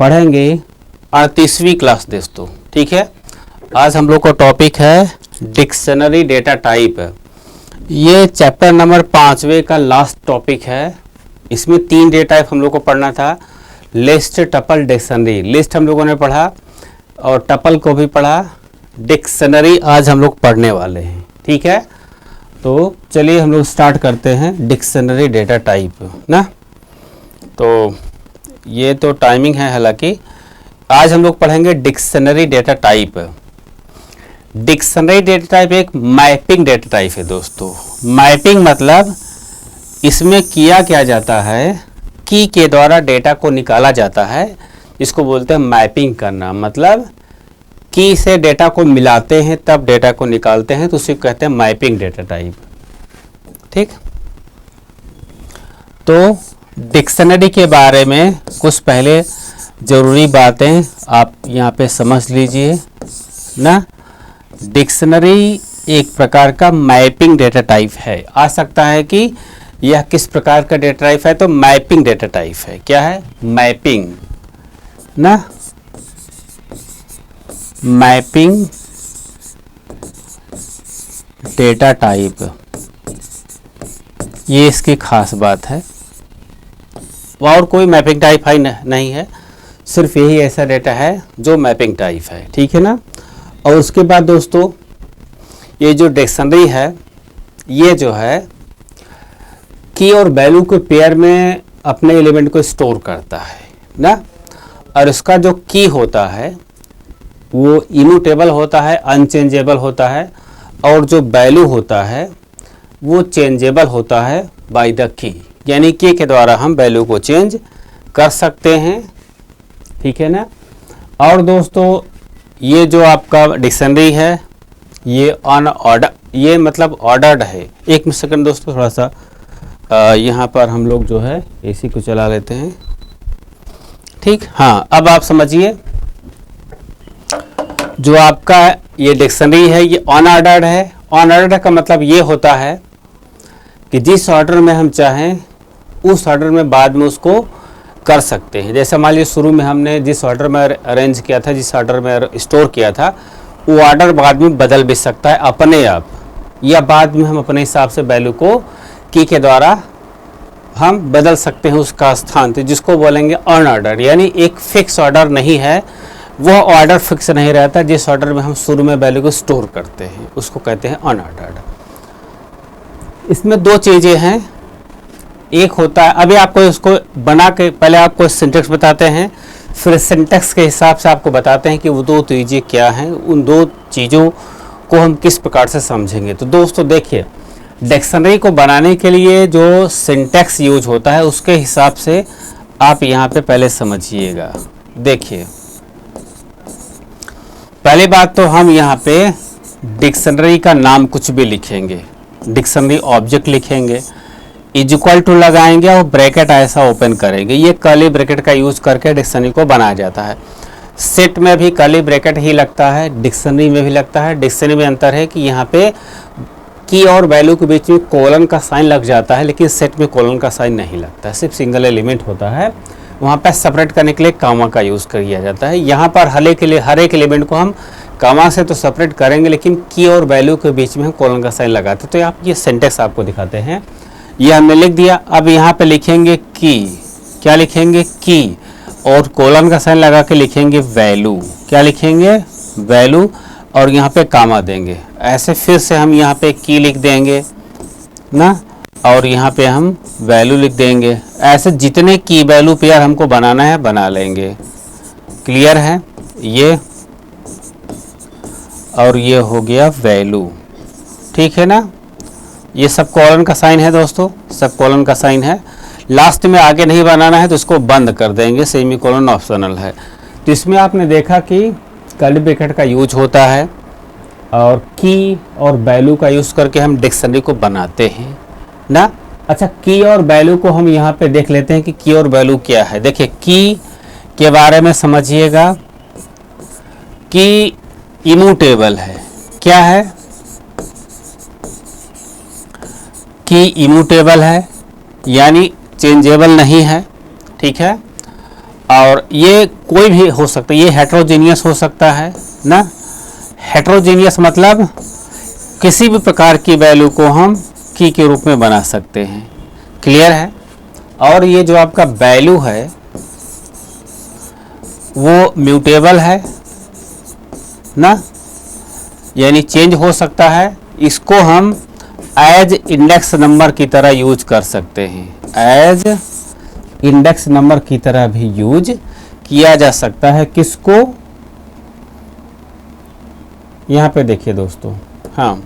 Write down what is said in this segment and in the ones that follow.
पढ़ेंगे 38वीं क्लास दोस्तों। ठीक है, आज हम लोग का टॉपिक है डिक्शनरी डेटा टाइप। ये चैप्टर नंबर 5वें का लास्ट टॉपिक है। इसमें 3 डेटा टाइप हम लोग को पढ़ना था। List, tuple, dictionary. लिस्ट हम लोगों ने पढ़ा और टपल को भी पढ़ा। डिक्शनरी आज हम लोग पढ़ने वाले हैं। ठीक है, तो चलिए हम लोग स्टार्ट करते हैं डिक्शनरी डेटा टाइप ना। तो ये तो टाइमिंग है, हालांकि आज हम लोग पढ़ेंगे dictionary data type. Dictionary data type एक मैपिंग डेटा टाइप है दोस्तों। मैपिंग मतलब इसमें किया क्या जाता है, की के द्वारा डेटा को निकाला जाता है। इसको बोलते हैं मैपिंग करना। मतलब की से डेटा को मिलाते हैं तब डेटा को निकालते हैं, तो उसे कहते हैं मैपिंग डेटा टाइप। ठीक, तो डिक्शनरी के बारे में कुछ पहले ज़रूरी बातें आप यहाँ पे समझ लीजिए ना। डिक्शनरी एक प्रकार का मैपिंग डेटा टाइप है। आ सकता है कि यह किस प्रकार का डेटा टाइप है, तो मैपिंग डेटा टाइप है। क्या है? मैपिंग ना, मैपिंग डेटा टाइप, ये इसकी खास बात है। और कोई मैपिंग टाइप है नहीं है, सिर्फ यही ऐसा डेटा है जो मैपिंग टाइप है। ठीक है ना। और उसके बाद दोस्तों ये जो डिक्शनरी है, ये जो है की और वैल्यू के पेयर में अपने एलिमेंट को स्टोर करता है ना। और इसका जो की होता है वो इम्यूटेबल होता है, अनचेंजेबल होता है। और जो वैल्यू होता है वो चेंजेबल होता है बाय द की, यानी की के द्वारा हम वैल्यू को चेंज कर सकते हैं। ठीक है ना। और दोस्तों ये जो आपका डिक्शनरी है ये ऑन ऑर्डर, ये मतलब ऑर्डर्ड है। एक सेकंड दोस्तों, थोड़ा सा यहाँ पर हम लोग जो है एसी को चला लेते हैं। ठीक, हाँ, अब आप समझिए जो आपका ये डिक्शनरी है ये ऑन ऑर्डर्ड है। ऑन ऑर्डर का मतलब ये होता है कि जिस ऑर्डर में हम चाहें उस ऑर्डर में बाद में उसको कर सकते हैं। जैसे मान लीजिए शुरू में हमने जिस ऑर्डर में अरेंज किया था, जिस ऑर्डर में स्टोर किया था, वो ऑर्डर बाद में बदल भी सकता है अपने आप, या बाद में हम अपने हिसाब से वैल्यू को की के द्वारा हम बदल सकते हैं उसका स्थान, तो जिसको बोलेंगे ऑन ऑर्डर। यानी एक फिक्स ऑर्डर नहीं है, वो ऑर्डर फिक्स नहीं रहता। जिस ऑर्डर में हम शुरू में वैल्यू को स्टोर करते हैं उसको कहते हैं ऑन ऑर्डर्ड। इसमें 2 चीज़ें हैं। एक होता है, अभी आपको इसको बना के पहले आपको सिंटेक्स बताते हैं, फिर सिंटेक्स के हिसाब से आपको बताते हैं कि वो 2 चीज़ें क्या हैं। उन 2 चीज़ों को हम किस प्रकार से समझेंगे। तो दोस्तों देखिए, डिक्शनरी को बनाने के लिए जो सिंटेक्स यूज होता है उसके हिसाब से आप यहाँ पे पहले समझिएगा। देखिए, पहली बात तो हम यहाँ पे डिक्शनरी का नाम कुछ भी लिखेंगे, डिक्शनरी ऑब्जेक्ट लिखेंगे, इज इक्वल टू लगाएंगे और ब्रैकेट ऐसा ओपन करेंगे। ये कर्ली ब्रैकेट का यूज करके डिक्शनरी को बनाया जाता है। सेट में भी कर्ली ब्रैकेट ही लगता है, डिक्शनरी में भी लगता है। डिक्शनरी में अंतर है कि यहाँ पे की और वैल्यू के बीच में कोलन का साइन लग जाता है, लेकिन सेट में कोलन का साइन नहीं लगता है, सिर्फ सिंगल एलिमेंट होता है। वहाँ पर सेपरेट करने के लिए कामा का यूज़ किया जाता है। यहाँ पर हर एक एलिमेंट को हम कामा से तो सेपरेट करेंगे, लेकिन की और वैल्यू के बीच में हम कोलन का साइन लगाते हैं। तो आप ये सेंटेक्स आपको दिखाते हैं, ये हमने लिख दिया। अब यहाँ पे लिखेंगे की, क्या लिखेंगे? की, और कोलन का साइन लगा के लिखेंगे वैल्यू। क्या लिखेंगे? वैल्यू, और यहाँ पे कामा देंगे। ऐसे फिर से हम यहाँ पे की लिख देंगे ना, और यहाँ पे हम वैल्यू लिख देंगे। ऐसे जितने की वैल्यू पेयर हमको बनाना है बना लेंगे। क्लियर है ये? और ये हो गया वैल्यू। ठीक है ना। ये सब कॉलन का साइन है दोस्तों, सब कॉलन का साइन है। लास्ट में आगे नहीं बनाना है तो इसको बंद कर देंगे, सेमी कॉलन ऑप्शनल है। तो इसमें आपने देखा कि कर्ली ब्रैकेट का यूज होता है और की और वैल्यू का यूज़ करके हम डिक्शनरी को बनाते हैं ना। अच्छा, की और वैल्यू को हम यहाँ पे देख लेते हैं कि की और वैल्यू क्या है। देखिए, की के बारे में समझिएगा। की इम्यूटेबल है। क्या है? की इम्यूटेबल है, यानी चेंजेबल नहीं है। ठीक है। और ये कोई भी हो सकता है, ये हेट्रोजीनियस हो सकता है ना। हेट्रोजीनियस मतलब किसी भी प्रकार की वैल्यू को हम की के रूप में बना सकते हैं, क्लियर है। और ये जो आपका वैल्यू है वो म्यूटेबल है ना, यानी चेंज हो सकता है। इसको हम एज इंडेक्स नंबर की तरह यूज कर सकते हैं, एज इंडेक्स नंबर की तरह भी यूज किया जा सकता है। किसको, यहां पे देखिए दोस्तों, हाँ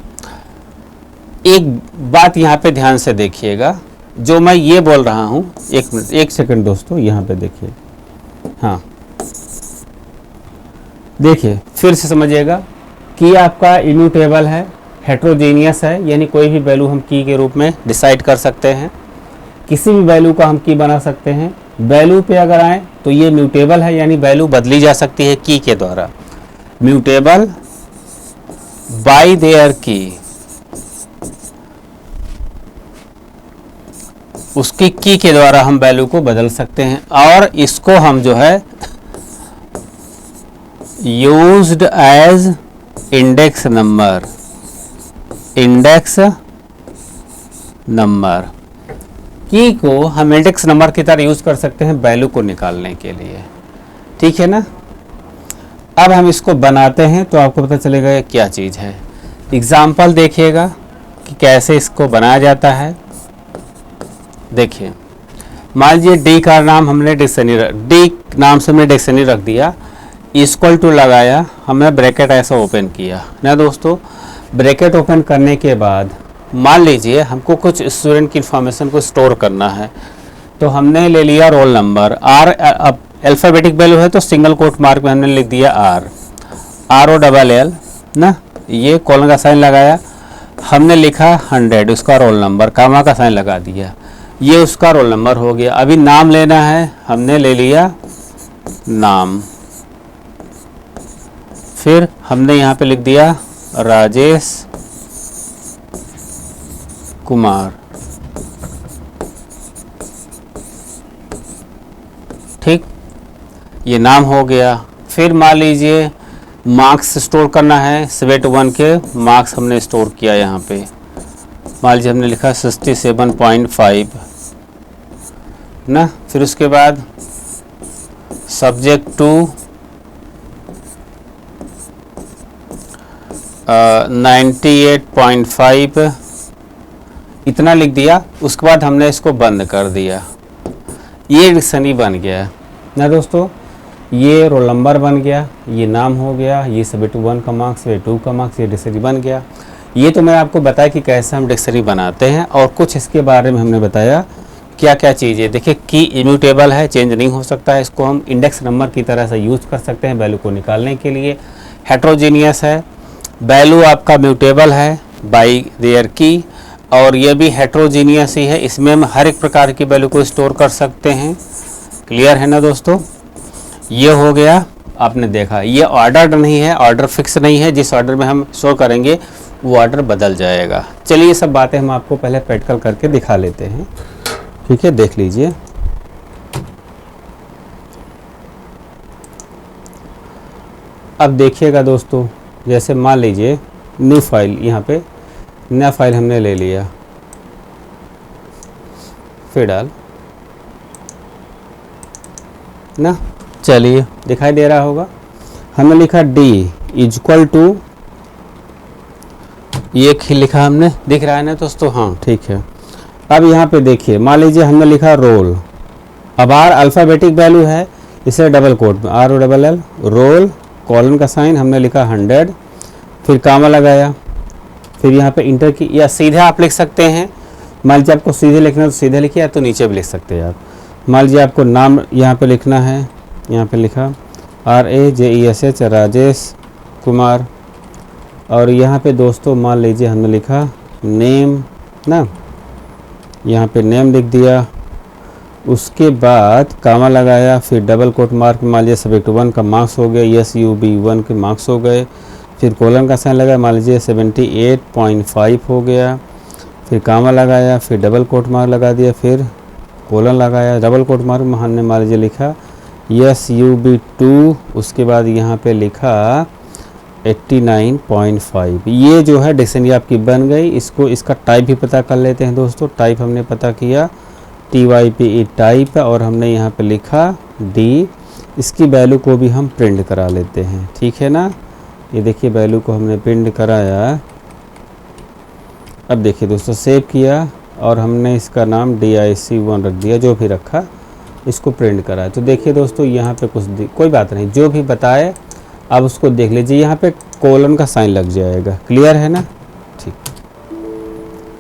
एक बात यहां पे ध्यान से देखिएगा, जो मैं ये बोल रहा हूं, एक मिनट, एक सेकंड दोस्तों, यहां पे देखिए, हाँ देखिए फिर से समझिएगा कि आपका इम्यूटेबल है, हेट्रोजीनियस है, यानी कोई भी वैल्यू हम की के रूप में डिसाइड कर सकते हैं, किसी भी वैल्यू का हम की बना सकते हैं। वैल्यू पे अगर आए तो ये म्यूटेबल है, यानी वैल्यू बदली जा सकती है की के द्वारा, म्यूटेबल बाय देयर की, उसकी की के द्वारा हम वैल्यू को बदल सकते हैं। और इसको हम जो है used as index number, index number की को हम इंडेक्स नंबर की तरह यूज कर सकते हैं वैल्यू को निकालने के लिए, ठीक है ना। अब हम इसको बनाते हैं तो आपको पता चलेगा ये क्या चीज़ है। एग्जाम्पल देखिएगा कि कैसे इसको बनाया जाता है। देखिए मान लीजिए डी का नाम हमने डिक्शनरी, डी नाम से हमने डिक्शनरी रख दिया, इक्वल टू लगाया, हमने ब्रैकेट ऐसा ओपन किया ना दोस्तों। ब्रैकेट ओपन करने के बाद मान लीजिए हमको कुछ स्टूडेंट की इंफॉर्मेशन को स्टोर करना है, तो हमने ले लिया रोल नंबर, आर अब अल्फ़ाबेटिक वैल्यू है तो सिंगल कोट मार्क में हमने लिख दिया ROLL ना, ये कॉलन का साइन लगाया, हमने लिखा 100, उसका रोल नंबर, कामा का साइन लगा दिया, ये उसका रोल नंबर हो गया। अभी नाम लेना है, हमने ले लिया नाम, फिर हमने यहाँ पे लिख दिया राजेश कुमार, ठीक, ये नाम हो गया। फिर मान लीजिए मार्क्स स्टोर करना है, 71 के मार्क्स हमने स्टोर किया यहाँ पे, मान लीजिए हमने लिखा 67.5 ना। फिर उसके बाद सब्जेक्ट टू 98.5 इतना लिख दिया। उसके बाद हमने इसको बंद कर दिया, ये डिक्शनरी बन गया ना दोस्तों, ये रोल नंबर बन गया, ये नाम हो गया, ये 71 का मार्क्स, ये 2 का मार्क्स, ये डिक्शनरी बन गया। ये तो मैं आपको बताया कि कैसे हम डिक्शनरी बनाते हैं, और कुछ इसके बारे में हमने बताया क्या क्या चीज़ें। देखिए की इम्यूटेबल है, चेंज नहीं हो सकता है, इसको हम इंडेक्स नंबर की तरह से यूज कर सकते हैं वैल्यू को निकालने के लिए। हेट्रोजीनियस है, वैल्यू आपका म्यूटेबल है बाय देयर की, और ये भी हेट्रोजीनियस ही है, इसमें हम हर एक प्रकार की वैल्यू को स्टोर कर सकते हैं। क्लियर है ना दोस्तों। ये हो गया, आपने देखा ये ऑर्डर नहीं है, ऑर्डर फिक्स नहीं है, जिस ऑर्डर में हम स्टोर करेंगे वो ऑर्डर बदल जाएगा। चलिए ये सब बातें हम आपको पहले प्रैक्टिकल करके दिखा लेते हैं, ठीक है, देख लीजिए। अब देखिएगा दोस्तों, जैसे मान लीजिए न्यू फाइल, यहाँ पे नया फाइल हमने ले लिया, फिर डाल ना, चलिए दिखाई दे रहा होगा, हमने लिखा D इक्वल टू, ये लिखा हमने, दिख रहा है ना दोस्तों, हाँ ठीक है। अब यहाँ पे देखिए मान लीजिए हमने लिखा रोल, अब R अल्फ़ाबेटिक वैल्यू है, इसे डबल कोट में ROLL, रोल, कॉलन का साइन, हमने लिखा 100, फिर कामा लगाया, फिर यहाँ पे इंटर की, या सीधे आप लिख सकते हैं। मान लीजिए आपको सीधे लिखना है तो सीधे लिखिए, या तो नीचे भी लिख सकते हैं आप। मान लीजिए आपको नाम यहाँ पे लिखना है, यहाँ पे लिखा RAJESH राजेश कुमार, और यहाँ पे दोस्तों मान लीजिए हमने लिखा नेम ना, यहाँ पे नेम लिख दिया, उसके बाद कामा लगाया, फिर डबल कोट मार्क, मान लीजिए सब्जेक्ट 1 का मार्क्स हो गया, SUB1 के मार्क्स हो गए, फिर कॉलन का साइन लगाया, मान लीजिए 78.5 हो गया, फिर कामा लगाया, फिर डबल कोट मार्क लगा दिया, फिर कॉलन लगाया, डबल कोट मार्क में हमने मान लीजिए लिखा SUB2, उसके बाद यहाँ पे लिखा 89.5। ये जो है डिक्शनरी आपकी बन गई। इसको इसका टाइप भी पता कर लेते हैं दोस्तों। टाइप हमने पता किया TYPE टाइप, और हमने यहाँ पे लिखा D। इसकी वैल्यू को भी हम प्रिंट करा लेते हैं, ठीक है ना। ये देखिए वैल्यू को हमने प्रिंट कराया। अब देखिए दोस्तों सेव किया और हमने इसका नाम DIC1 रख दिया, जो भी रखा इसको प्रिंट करा। तो देखिए दोस्तों यहाँ पे कोई बात नहीं, जो भी बताए आप उसको देख लीजिए। यहाँ पे कोलन का साइन लग जाएगा, क्लियर है ना। ठीक,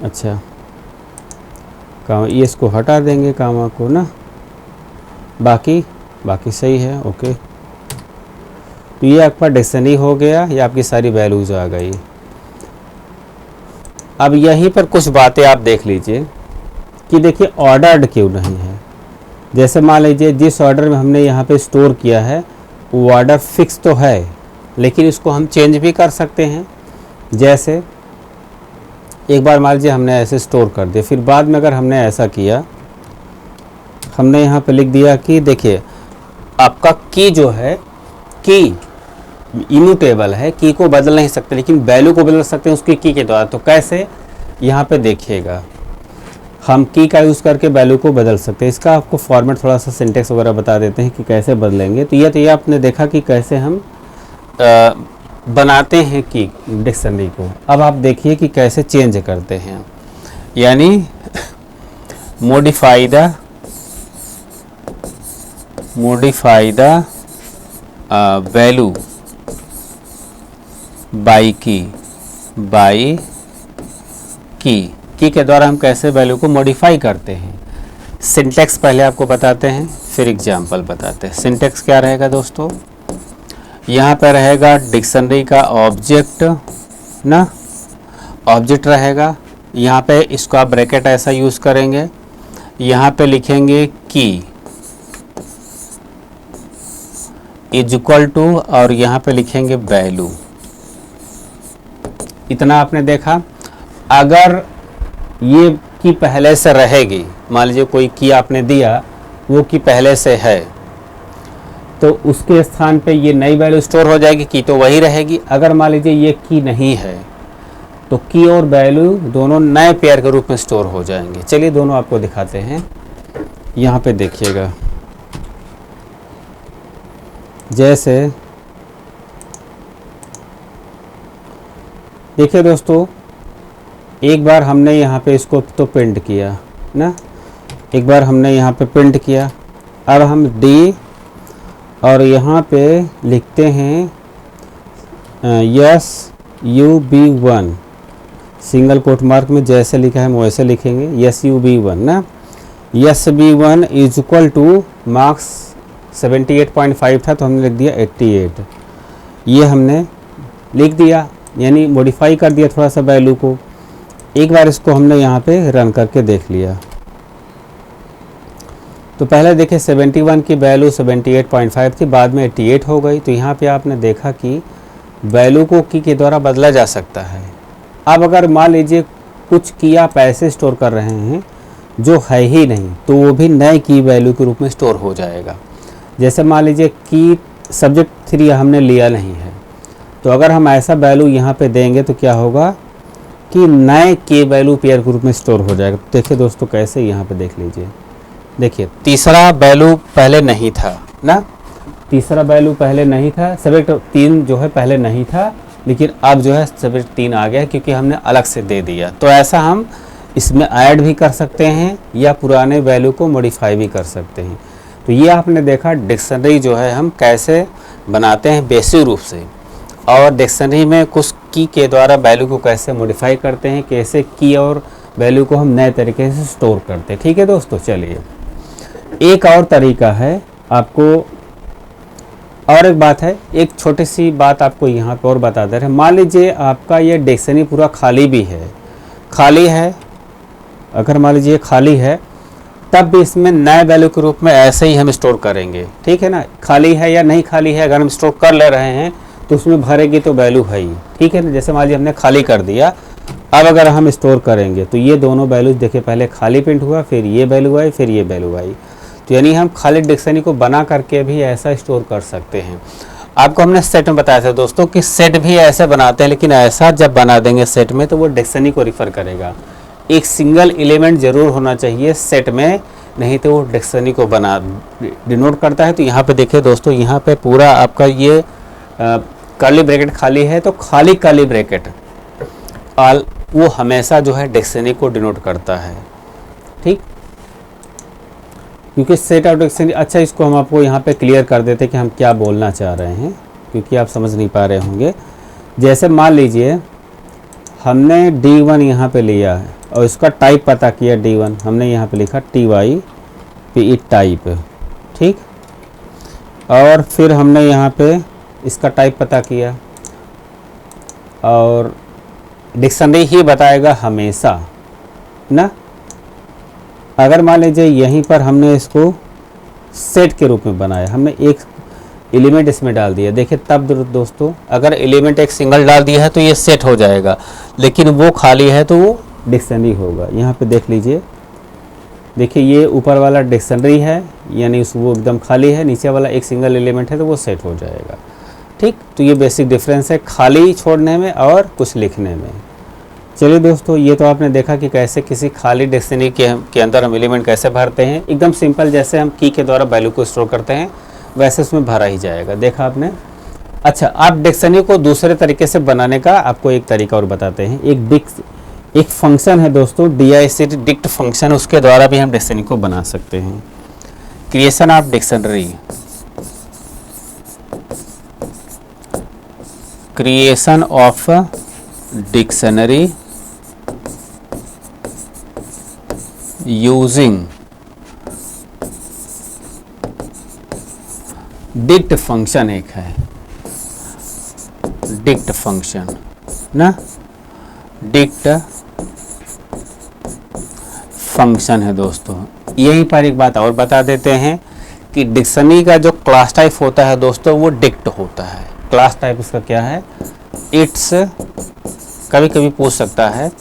अच्छा काम ये इसको हटा देंगे कामा को ना, बाकी सही है। ओके, तो ये आपका डिक्शनरी हो गया, ये आपकी सारी वैल्यूज आ गई। अब यहीं पर कुछ बातें आप देख लीजिए कि देखिए ऑर्डर्ड क्यों नहीं है। जैसे मान लीजिए जिस ऑर्डर में हमने यहाँ पे स्टोर किया है वो ऑर्डर फिक्स तो है, लेकिन इसको हम चेंज भी कर सकते हैं। जैसे एक बार मान लीजिए हमने ऐसे स्टोर कर दिया, फिर बाद में अगर हमने ऐसा किया, हमने यहाँ पे लिख दिया कि देखिए आपका की जो है, की इम्यूटेबल है, की को बदल नहीं सकते, लेकिन वैल्यू को बदल सकते हैं उसकी की के द्वारा। तो कैसे, यहाँ पे देखिएगा हम की का यूज़ करके वैल्यू को बदल सकते हैं। इसका आपको फॉर्मेट थोड़ा सा सिंटेक्स वगैरह बता देते हैं कि कैसे बदलेंगे। तो ये आपने देखा कि कैसे हम बनाते हैं की डिक्शनरी को। अब आप देखिए कि कैसे चेंज करते हैं, यानी मॉडिफाई द वैल्यू बाई की के द्वारा हम कैसे वैल्यू को मॉडिफाई करते हैं। सिंटेक्स पहले आपको बताते हैं, फिर एग्जाम्पल बताते हैं। सिंटेक्स क्या रहेगा दोस्तों, यहाँ पर रहेगा डिक्शनरी का ऑब्जेक्ट ना, ऑब्जेक्ट रहेगा। यहाँ पे इसको आप ब्रैकेट ऐसा यूज़ करेंगे, यहाँ पे लिखेंगे की इज इक्वल टू, और यहाँ पे लिखेंगे वैल्यू। इतना आपने देखा। अगर ये की पहले से रहेगी, मान लीजिए कोई की आपने दिया, वो की पहले से है, तो उसके स्थान पे ये नई वैल्यू स्टोर हो जाएगी, की तो वही रहेगी। अगर मान लीजिए ये की नहीं है, तो की और वैल्यू दोनों नए पेयर के रूप में स्टोर हो जाएंगे। चलिए दोनों आपको दिखाते हैं। यहाँ पे देखिएगा, जैसे देखिए दोस्तों, एक बार हमने यहाँ पे इसको तो प्रिंट किया ना, एक बार हमने यहाँ पे प्रिंट किया। अब हम डी और यहाँ पे लिखते हैं SUB1, सिंगल कोट मार्क में जैसे लिखा है हम वैसे लिखेंगे SUB1 ना। SUB1 is equal two marks 78.5 था, तो हमने लिख दिया 88। ये हमने लिख दिया, यानी मॉडिफाई कर दिया थोड़ा सा वैल्यू को। एक बार इसको हमने यहाँ पे रन करके देख लिया, तो पहले देखिए 71 की वैल्यू 78.5 थी, बाद में 88 हो गई। तो यहाँ पे आपने देखा कि वैल्यू को की के द्वारा बदला जा सकता है। अब अगर मान लीजिए कुछ की आप ऐसे स्टोर कर रहे हैं जो है ही नहीं, तो वो भी नए की वैल्यू के रूप में स्टोर हो जाएगा। जैसे मान लीजिए की सब्जेक्ट 3 हमने लिया नहीं है, तो अगर हम ऐसा वैल्यू यहाँ पे देंगे तो क्या होगा कि नए के वैल्यू पेयर के रूप में स्टोर हो जाएगा। तो देखिए दोस्तों कैसे, यहाँ पे देख लीजिए, देखिए तीसरा वैल्यू पहले नहीं था ना, तीसरा वैल्यू पहले नहीं था, सब्जेक्ट 3 जो है पहले नहीं था, लेकिन अब जो है सब्जेक्ट 3 आ गया क्योंकि हमने अलग से दे दिया। तो ऐसा हम इसमें ऐड भी कर सकते हैं या पुराने वैल्यू को मॉडिफाई भी कर सकते हैं। तो ये आपने देखा डिक्शनरी जो है हम कैसे बनाते हैं बेसिक रूप से, और डिक्शनरी में कुछ की के द्वारा वैल्यू को कैसे मॉडिफाई करते हैं, कैसे की और वैल्यू को हम नए तरीके से स्टोर करते हैं। ठीक है दोस्तों, चलिए एक और तरीका है आपको, और एक बात है, एक छोटी सी बात आपको यहाँ पर और बता दे रहे हैं। मान लीजिए आपका ये डिक्शनरी पूरा खाली भी है, खाली है, अगर मान लीजिए खाली है, तब भी इसमें नए वैल्यू के रूप में ऐसे ही हम स्टोर करेंगे। ठीक है ना, खाली है या नहीं खाली है, अगर हम स्टोर कर ले रहे हैं तो उसमें भरेगी तो वैल्यू है ही। ठीक है ना, जैसे मान लीजिए हमने खाली कर दिया, अब अगर हम स्टोर करेंगे तो ये दोनों वैल्यूज देखिए, पहले खाली प्रिंट हुआ, फिर ये वैल्यू आई, फिर ये वैल्यू आई। तो यानी हम खाली डिक्शनरी को बना करके भी ऐसा स्टोर कर सकते हैं। आपको हमने सेट में बताया था दोस्तों कि सेट भी ऐसे बनाते हैं, लेकिन ऐसा जब बना देंगे सेट में तो वो डिक्शनरी को रिफ़र करेगा। एक सिंगल एलिमेंट ज़रूर होना चाहिए सेट में, नहीं तो वो डिक्शनरी को बना डिनोट करता है। तो यहाँ पे देखिए दोस्तों, यहाँ पे पूरा आपका ये कर्ली ब्रैकेट खाली है, तो खाली कर्ली ब्रैकेट वो हमेशा जो है डिक्शनरी को डिनोट करता है, ठीक। क्योंकि सेट ऑफ डिक्शनरी, अच्छा इसको हम आपको यहाँ पे क्लियर कर देते कि हम क्या बोलना चाह रहे हैं, क्योंकि आप समझ नहीं पा रहे होंगे। जैसे मान लीजिए हमने D1 यहाँ पे लिया है और इसका टाइप पता किया D1, हमने यहाँ पे लिखा TYPE टाइप, ठीक। और फिर हमने यहाँ पे इसका टाइप पता किया और डिक्शनरी ही बताएगा हमेशा ना। अगर मान लीजिए यहीं पर हमने इसको सेट के रूप में बनाया, हमने एक एलिमेंट इसमें डाल दिया, देखिए तब दोस्तों अगर एलिमेंट एक सिंगल डाल दिया है तो ये सेट हो जाएगा, लेकिन वो खाली है तो वो डिक्शनरी होगा। यहाँ पे देख लीजिए, देखिए ये ऊपर वाला डिक्शनरी है यानी वो एकदम खाली है, नीचे वाला एक सिंगल एलिमेंट है तो वो सेट हो जाएगा, ठीक। तो ये बेसिक डिफरेंस है खाली छोड़ने में और कुछ लिखने में। चलिए दोस्तों, ये तो आपने देखा कि कैसे किसी खाली डिक्शनरी के अंदर हम एलिमेंट कैसे भरते हैं। एकदम सिंपल, जैसे हम की के द्वारा वैल्यू को स्टोर करते हैं वैसे उसमें भरा ही जाएगा, देखा आपने। अच्छा, आप डिक्शनरी को दूसरे तरीके से बनाने का आपको एक तरीका और बताते हैं। एक फंक्शन है दोस्तों DICT डिक्ट फंक्शन, उसके द्वारा भी हम डिक्शनरी को बना सकते हैं। Creation of dictionary, creation of dictionary using dict function, एक है डिक्ट फंक्शन ना, डिक्ट फंक्शन है दोस्तों। यहीं पर एक बात और बता देते हैं कि डिक्शनरी का जो क्लास टाइप होता है दोस्तों वो डिक्ट होता है। क्लास टाइप उसका क्या है, इट्स, कभी कभी पूछ सकता है,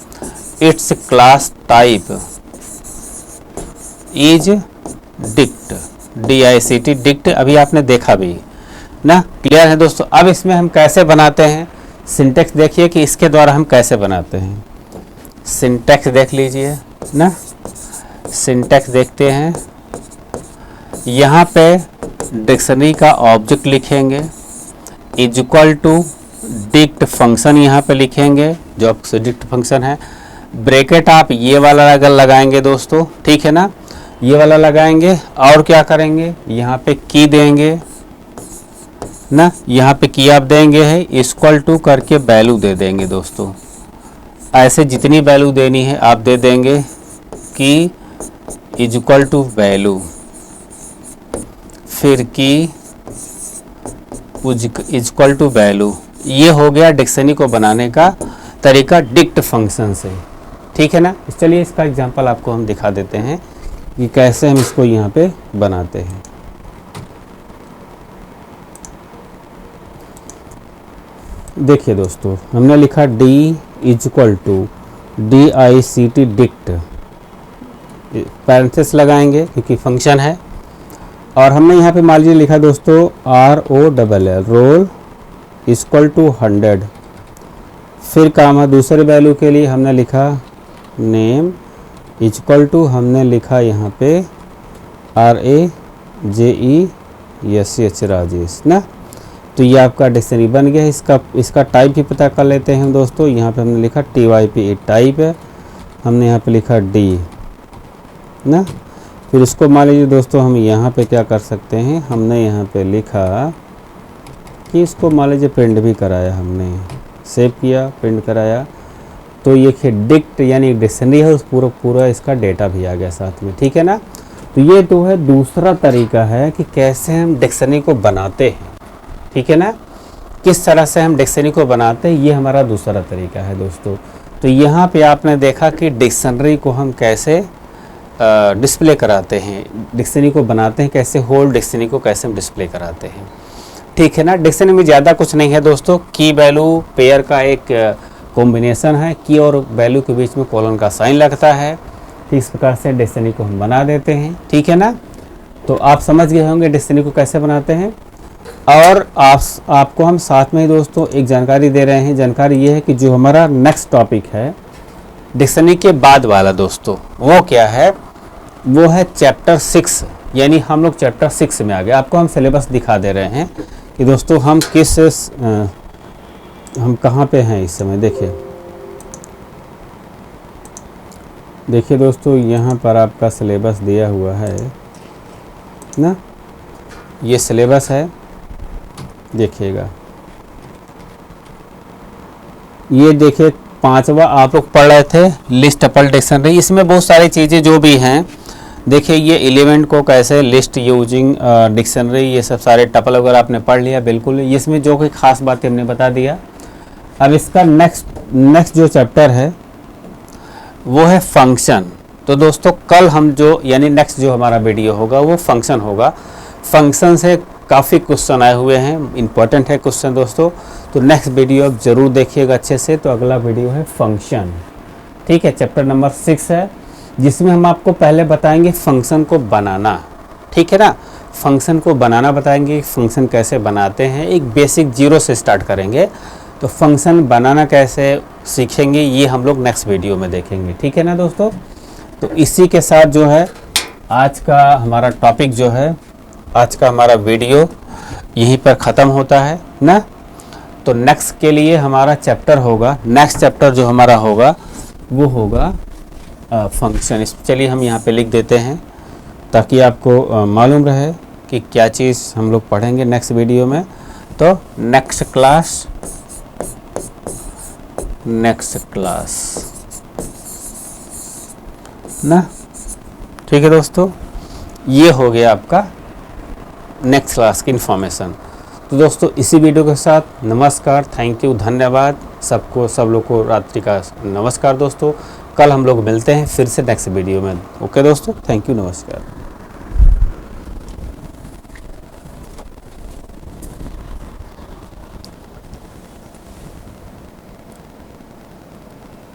it's class type is dict, DICT dict, अभी आपने देखा भी ना, क्लियर है दोस्तों। अब इसमें हम कैसे बनाते हैं, सिंटेक्स देखिए कि इसके द्वारा हम कैसे बनाते हैं। सिंटेक्स देख लीजिए ना, सिंटेक्स देखते हैं। यहाँ पे डिक्शनरी का ऑब्जेक्ट लिखेंगे, is equal to dict function यहाँ पे लिखेंगे जो आपसे डिक्ट फंक्शन है। ब्रैकेट आप ये वाला अगर लगाएंगे दोस्तों, ठीक है ना, ये वाला लगाएंगे और क्या करेंगे, यहाँ पे की देंगे ना, यहाँ पे की आप देंगे है इक्वल टू करके वैल्यू दे देंगे दोस्तों। ऐसे जितनी वैल्यू देनी है आप दे देंगे की इज इक्वल टू वैल्यू, फिर की इज इक्वल टू वैल्यू। ये हो गया डिक्शनरी को बनाने का तरीका डिक्ट फंक्शन से, ठीक है ना। चलिए इसका एग्जांपल आपको हम दिखा देते हैं कि कैसे हम इसको यहाँ पे बनाते हैं। देखिए दोस्तों, हमने लिखा D is equal to DICT dict, parenthesis लगाएंगे क्योंकि फंक्शन है, और हमने यहाँ पे मान लीजिए लिखा दोस्तों ROLL रोल इक्वल टू 100, फिर कामा दूसरे वैल्यू के लिए हमने लिखा नेम इक्वल टू, हमने लिखा यहाँ पे RAJESH राजेश ना। तो ये आपका डिक्शनरी बन गया। इसका टाइप भी पता कर लेते हैं दोस्तों। यहाँ पे हमने लिखा TYPE टाइप है, हमने यहाँ पे लिखा D ना। फिर इसको मान लीजिए दोस्तों हम यहाँ पे क्या कर सकते हैं, हमने यहाँ पे लिखा कि इसको मान लीजिए प्रिंट भी कराया, हमने सेव किया प्रिंट कराया, तो ये डिक्ट यानी डिक्शनरी है, उस पूरा इसका डेटा भी आ गया साथ में, ठीक है ना। तो ये तो है दूसरा तरीका है कि कैसे हम डिक्शनरी को बनाते हैं, ठीक है ना। किस तरह से हम डिक्शनरी को बनाते हैं, ये हमारा दूसरा तरीका है दोस्तों। तो यहाँ पे आपने देखा कि डिक्शनरी को हम कैसे डिस्प्ले कराते हैं, डिक्शनरी को बनाते हैं कैसे, होल डिक्शनरी को कैसे हम डिस्प्ले कराते हैं, ठीक है ना। डिक्शनरी में ज़्यादा कुछ नहीं है दोस्तों, की वैल्यू पेयर का एक कॉम्बिनेशन है, की और वैल्यू के बीच में कॉलन का साइन लगता है। तो इस प्रकार से डिक्शनरी को हम बना देते हैं, ठीक है ना। तो आप समझ गए होंगे डिक्शनरी को कैसे बनाते हैं। और आपको हम साथ में ही दोस्तों एक जानकारी दे रहे हैं। जानकारी ये है कि जो हमारा नेक्स्ट टॉपिक है डिक्शनरी के बाद वाला दोस्तों, वो क्या है, वो है चैप्टर 6, यानी हम लोग चैप्टर 6 में आ गए। आपको हम सिलेबस दिखा दे रहे हैं कि दोस्तों हम हम कहाँ पे हैं इस समय। देखिए दोस्तों, यहाँ पर आपका सिलेबस दिया हुआ है ना, ये सिलेबस है, देखिएगा। ये देखिए 5वां आप लोग पढ़ रहे थे लिस्ट टपल डिक्शनरी। इसमें बहुत सारी चीज़ें जो भी हैं, देखिए ये एलिमेंट को कैसे लिस्ट यूजिंग डिक्शनरी, ये सब सारे टपल वगैरह आपने पढ़ लिया बिल्कुल। इसमें जो कोई ख़ास बातें हमने बता दिया। अब इसका नेक्स्ट जो चैप्टर है वो है फंक्शन। तो दोस्तों कल हम जो, यानी नेक्स्ट जो हमारा वीडियो होगा वो फंक्शन होगा। फंक्शन से काफ़ी क्वेश्चन आए हुए हैं, इंपॉर्टेंट है क्वेश्चन दोस्तों। तो नेक्स्ट वीडियो आप ज़रूर देखिएगा अच्छे से। तो अगला वीडियो है फंक्शन, ठीक है, चैप्टर नंबर 6 है, जिसमें हम आपको पहले बताएंगे फंक्शन को बनाना, ठीक है ना। फंक्शन को बनाना बताएंगे, फंक्शन कैसे बनाते हैं, एक बेसिक जीरो से स्टार्ट करेंगे। तो फंक्शन बनाना कैसे सीखेंगे ये हम लोग नेक्स्ट वीडियो में देखेंगे, ठीक है ना दोस्तों। तो इसी के साथ जो है आज का हमारा टॉपिक जो है, आज का हमारा वीडियो यहीं पर ख़त्म होता है ना। तो नेक्स्ट के लिए हमारा चैप्टर होगा, नेक्स्ट चैप्टर जो हमारा होगा वो होगा फंक्शन। चलिए हम यहाँ पे लिख देते हैं ताकि आपको मालूम रहे कि क्या चीज़ हम लोग पढ़ेंगे नेक्स्ट वीडियो में। तो नेक्स्ट क्लास ना, ठीक है दोस्तों। ये हो गया आपका नेक्स्ट क्लास की इन्फॉर्मेशन। तो दोस्तों इसी वीडियो के साथ नमस्कार, थैंक यू, धन्यवाद सबको, सब लोग को रात्रि का नमस्कार दोस्तों। कल हम लोग मिलते हैं फिर से नेक्स्ट वीडियो में। ओके दोस्तों, थैंक यू, नमस्कार।